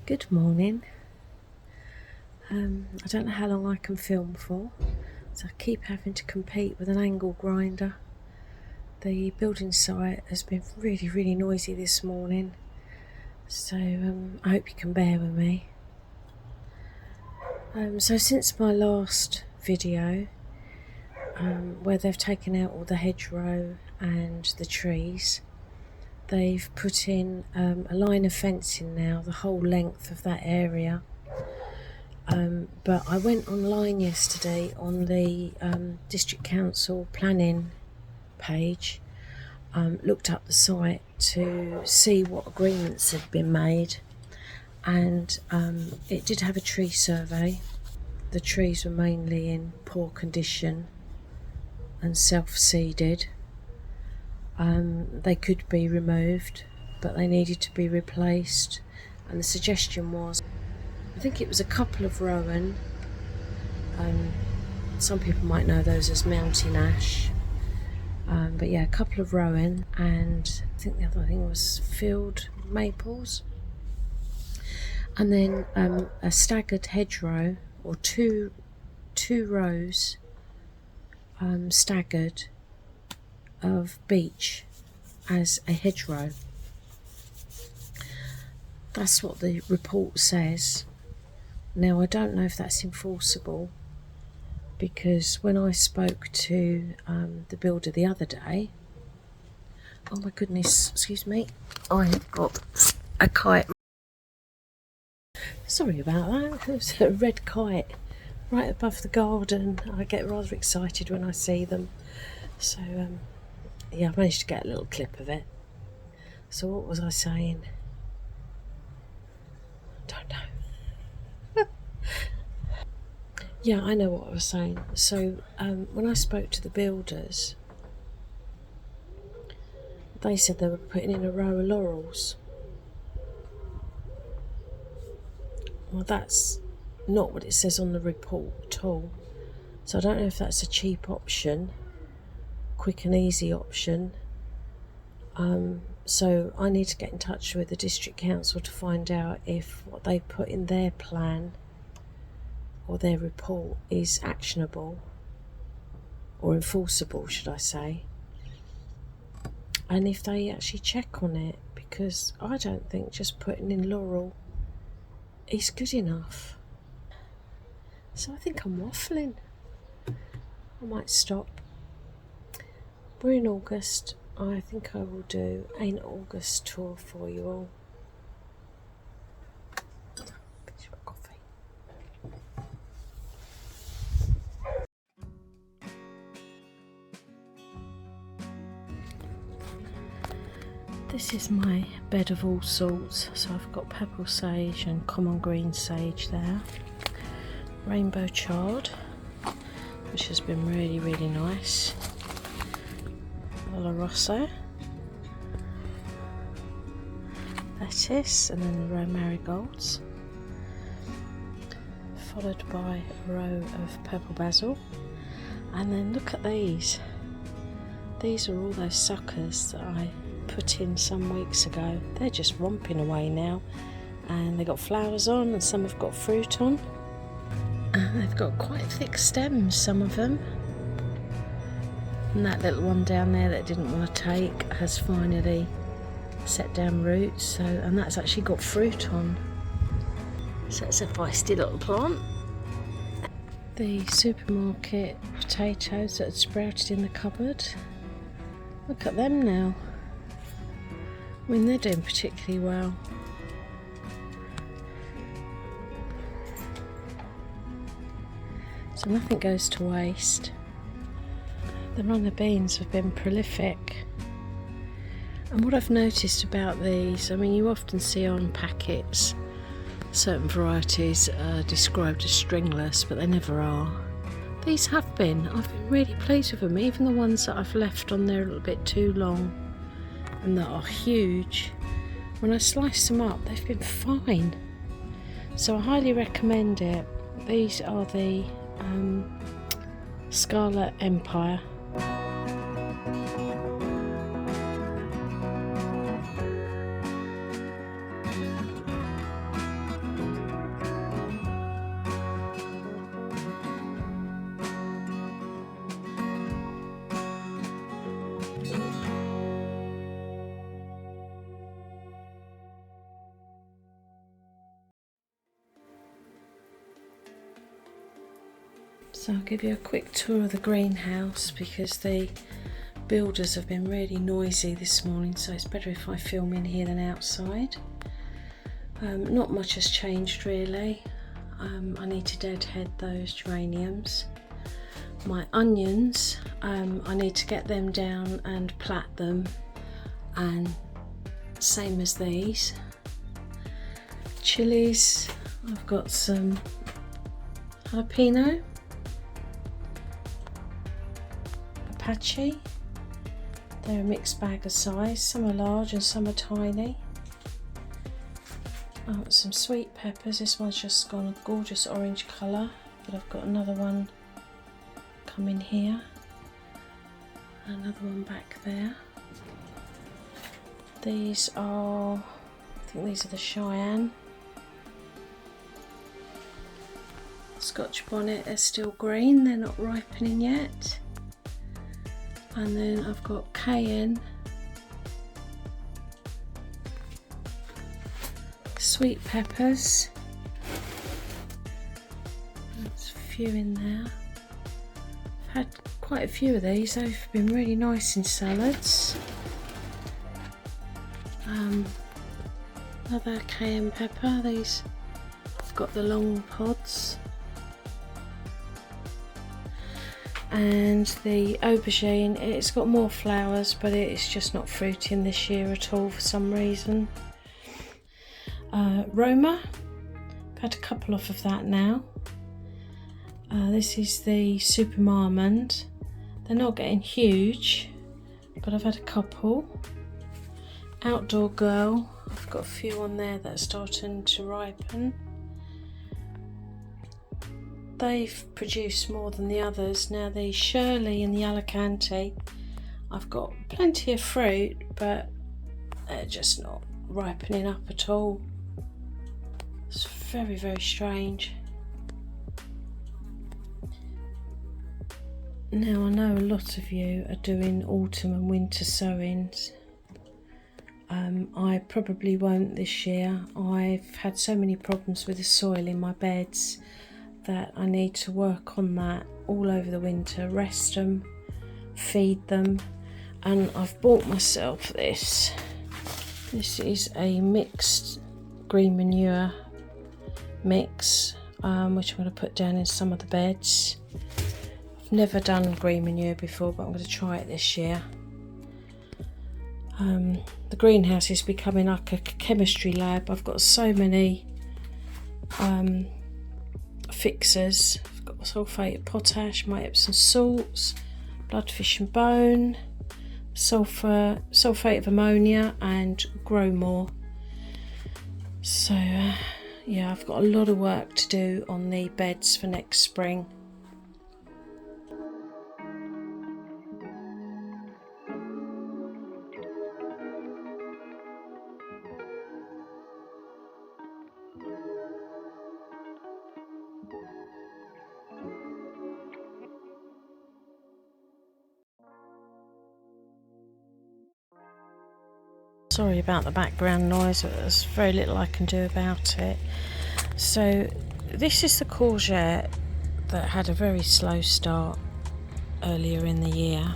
Good morning. I don't know how long I can film for, so I keep having to compete with an angle grinder. The building site has been really noisy this morning, so I hope you can bear with me. So since my last video, where they've taken out all the hedgerow and the trees, they've put in a line of fencing now, the whole length of that area. But I went online yesterday on the District Council planning page, looked up the site to see what agreements had been made, and it did have a tree survey. The trees were mainly in poor condition and self-seeded. They could be removed, but they needed to be replaced, and the suggestion was, I think it was a couple of rowan. Some people might know those as mountain ash, but yeah, a couple of rowan, and I think the other thing was field maples, and then a staggered hedgerow, or two rows staggered of beech as a hedgerow. That's what the report says. Now, I don't know if that's enforceable, because when I spoke to the builder the other day, oh my goodness, excuse me, I have got a kite. Sorry about that, there's a red kite right above the garden. I get rather excited when I see them. So, yeah, I managed to get a little clip of it. So what was I saying? Don't know. Yeah, I know what I was saying. So when I spoke to the builders, they said they were putting in a row of laurels. Well, that's not what it says on the report at all. So I don't know if that's a cheap option, quick and easy option. So I need to get in touch with the District Council to find out if what they put in their plan or their report is actionable or enforceable, should I say, and if they actually check on it, because I don't think just putting in laurel is good enough. So I think I'm waffling. I might stop. We're in August. I think I will do an August tour for you all. This is my bed of all sorts. So I've got purple sage and common green sage there. Rainbow chard, which has been really nice. Oloroso. Lettuce, and then the row marigolds. Followed by a row of purple basil. And then look at these. These are all those suckers that I put in some weeks ago. They're just romping away now, and they've got flowers on and some have got fruit on. They've got quite thick stems, some of them, and that little one down there that didn't want to take has finally set down roots, so, and that's actually got fruit on, so it's a feisty little plant. The supermarket potatoes that had sprouted in the cupboard, look at them now. I mean, they're doing particularly well. So nothing goes to waste. The runner beans have been prolific. And what I've noticed about these, I mean, you often see on packets certain varieties described as stringless, but they never are. These have been. I've been really pleased with them, even the ones that I've left on there a little bit too long and that are huge. When I slice them up, they've been fine. So I highly recommend it. These are the Scarlet Empire. So I'll give you a quick tour of the greenhouse because the builders have been really noisy this morning, so it's better if I film in here than outside. Not much has changed really. I need to deadhead those geraniums. My onions, I need to get them down and plat them, and same as these. Chilies, I've got some jalapeno, Apache. They're a mixed bag of size, some are large and some are tiny. I've got some sweet peppers, this one's just gone a gorgeous orange colour, but I've got another one coming here, another one back there. These are, I think these are the Cheyenne. Scotch bonnet, they're still green, they're not ripening yet. And then I've got cayenne, sweet peppers, there's a few in there. I've had quite a few of these, they've been really nice in salads. Another cayenne pepper, these I've got the long pods. And the aubergine, it's got more flowers but it's just not fruiting this year at all for some reason. Roma, I've had a couple off of that now. This is the Super Marmond. They're not getting huge, but I've had a couple. Outdoor Girl, I've got a few on there that are starting to ripen. They've produced more than the others. Now the Shirley and the Alicante, I've got plenty of fruit, but they're just not ripening up at all. It's very, very strange. Now I know a lot of you are doing autumn and winter sowings. I probably won't this year. I've had so many problems with the soil in my beds that I need to work on that all over the winter, rest them, feed them, and I've bought myself this. This is a mixed green manure mix, which I'm going to put down in some of the beds. I've never done green manure before, but I'm going to try it this year. The greenhouse is becoming like a chemistry lab. I've got so many fixers. I've got sulphate of potash, my Epsom salts, bloodfish and bone, sulphate of ammonia, and grow more. So yeah, I've got a lot of work to do on the beds for next spring. Sorry about the background noise, there's very little I can do about it. So this is the courgette that had a very slow start earlier in the year.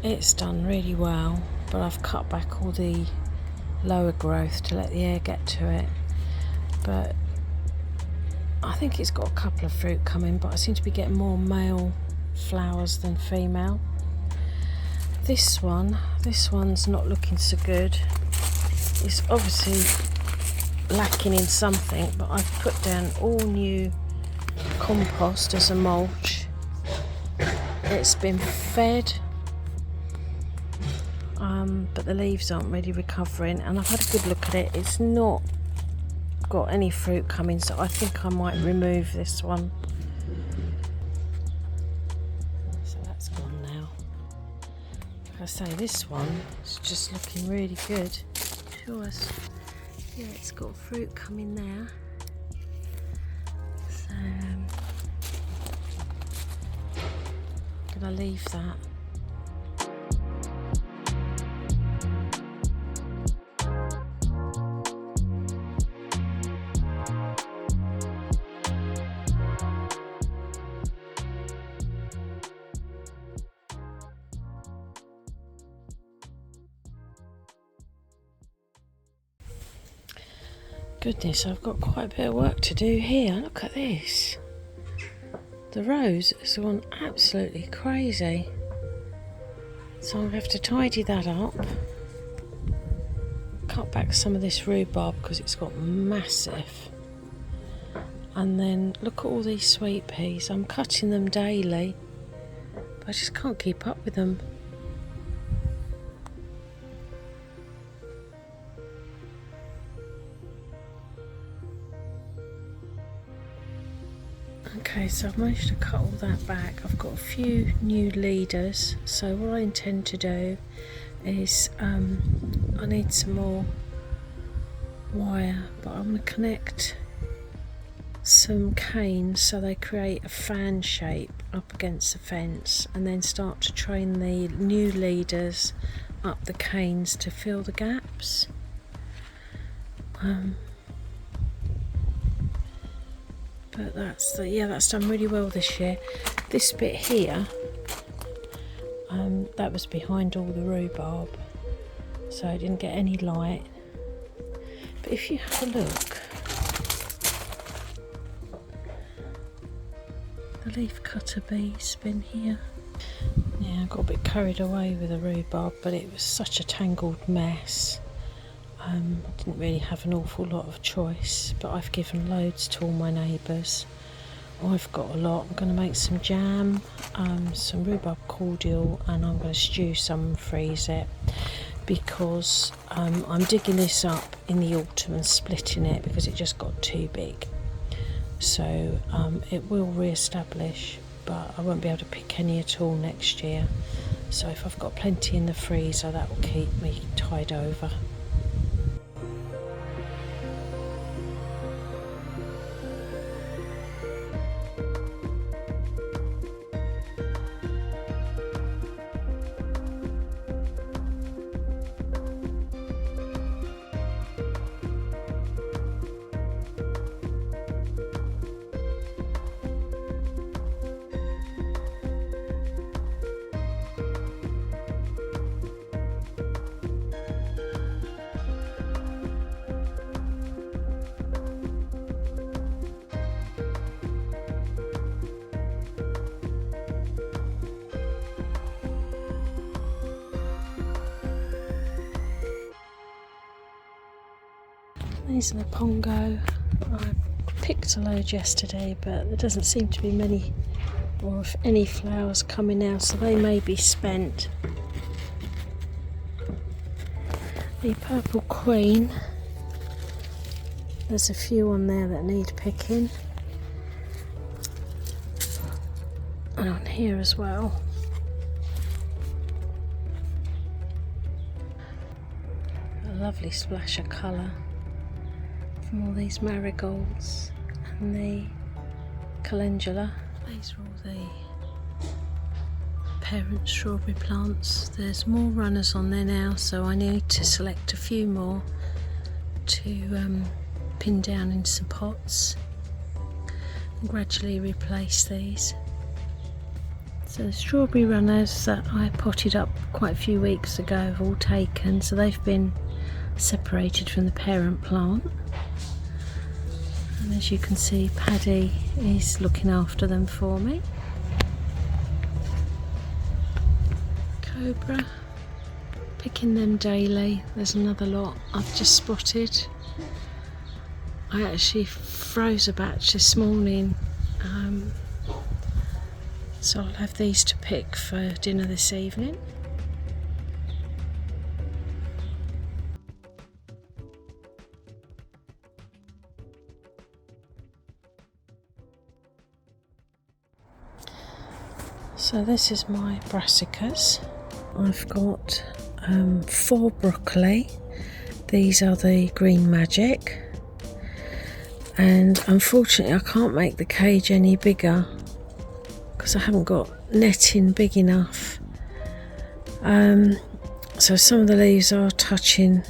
It's done really well, but I've cut back all the lower growth to let the air get to it. But I think it's got a couple of fruit coming, but I seem to be getting more male flowers than female. This one's not looking so good. It's obviously lacking in something, but I've put down all new compost as a mulch. It's been fed, but the leaves aren't really recovering, and I've had a good look at it. It's not got any fruit coming, so I think I might remove this one. So that's gone now. Like I say, this one is just looking really good. Sure, yeah, it's got fruit coming there. So I'm gonna leave that. Goodness, I've got quite a bit of work to do here. Look at this. The rose has gone absolutely crazy. So I'll have to tidy that up. Cut back some of this rhubarb because it's got massive. And then look at all these sweet peas. I'm cutting them daily, but I just can't keep up with them. Okay, so I've managed to cut all that back. I've got a few new leaders, so what I intend to do is I need some more wire, but I'm going to connect some canes so they create a fan shape up against the fence, and then start to train the new leaders up the canes to fill the gaps. But that's done really well this year. This bit here, that was behind all the rhubarb, so it didn't get any light. But if you have a look, the leaf cutter bee's been here. Yeah, I got a bit carried away with the rhubarb, but it was such a tangled mess. I didn't really have an awful lot of choice, but I've given loads to all my neighbours. I've got a lot. I'm going to make some jam, some Rhubarb Cordial, and I'm going to stew some and freeze it, because I'm digging this up in the autumn and splitting it because it just got too big. So it will re-establish, but I won't be able to pick any at all next year. So if I've got plenty in the freezer, that will keep me tied over. These are the pongo. I picked a load yesterday, but there doesn't seem to be many or if any flowers coming now, so they may be spent. The purple queen, there's a few on there that need picking, and on here as well. A lovely splash of colour from all these marigolds and the calendula. These are all the parent strawberry plants. There's more runners on there now, so I need to select a few more to pin down in some pots and gradually replace these. So the strawberry runners that I potted up quite a few weeks ago have all taken, so they've been separated from the parent plant. And as you can see, Paddy is looking after them for me. Cobra, picking them daily. There's another lot I've just spotted. I actually froze a batch this morning, so I'll have these to pick for dinner this evening. So this is my brassicas. I've got 4 broccoli. These are the Green Magic, and unfortunately I can't make the cage any bigger because I haven't got netting big enough. So some of the leaves are touching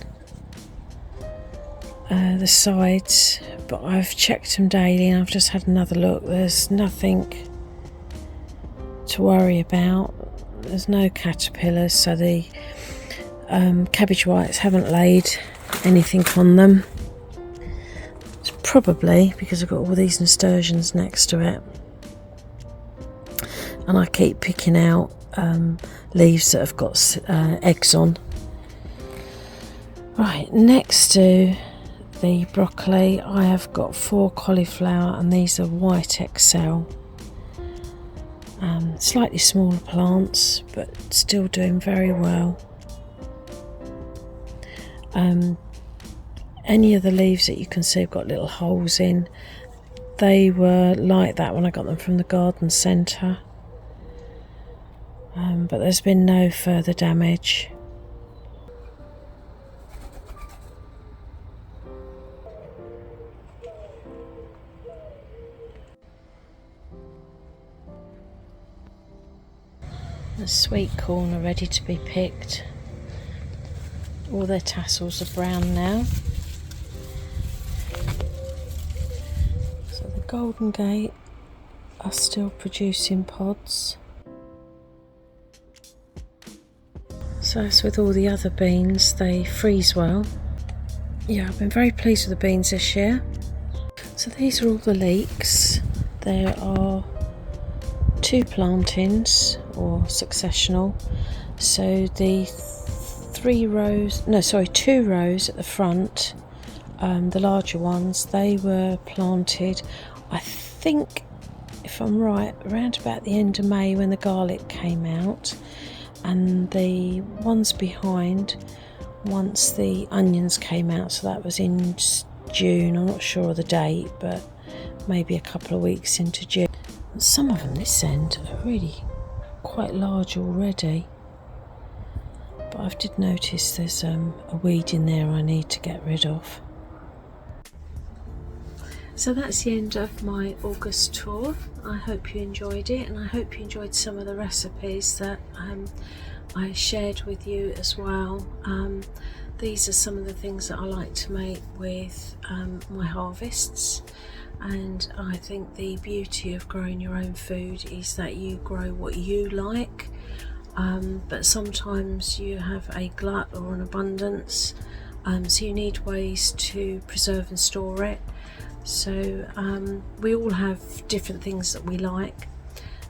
the sides, but I've checked them daily and I've just had another look. There's nothing to worry about. There's no caterpillars, so the cabbage whites haven't laid anything on them. probably because I've got all these nasturtiums next to it, and I keep picking out leaves that have got eggs on. Right, next to the broccoli I have got 4 cauliflower, and these are white XL. Slightly smaller plants, but still doing very well. Any of the leaves that you can see have got little holes in. They were like that when I got them from the garden centre, but there's been no further damage. The sweet corn are ready to be picked. All their tassels are brown now. So the Golden Gate are still producing pods. So as with all the other beans, they freeze well. Yeah, I've been very pleased with the beans this year. So these are all the leeks. There are 2 plantings, or successional. So the 2 rows at the front, the larger ones, they were planted, I think, if I'm right, around about the end of May when the garlic came out, and the ones behind once the onions came out, so that was in June. I'm not sure of the date, but maybe a couple of weeks into June. Some of them this end are really quite large already, but I did notice there's a weed in there I need to get rid of. So that's the end of my August tour. I hope you enjoyed it, and I hope you enjoyed some of the recipes that I shared with you as well. These are some of the things that I like to make with my harvests. And I think the beauty of growing your own food is that you grow what you like, but sometimes you have a glut or an abundance, so you need ways to preserve and store it. So we all have different things that we like.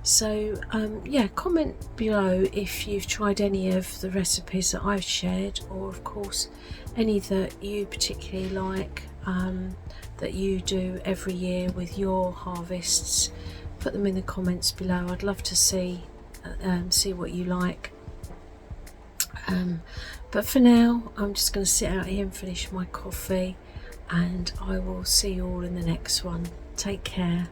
So yeah, comment below if you've tried any of the recipes that I've shared, or of course any that you particularly like, that you do every year with your harvests. Put them in the comments below. I'd love to see what you like. But for now, I'm just going to sit out here and finish my coffee, and I will see you all in the next one. Take care.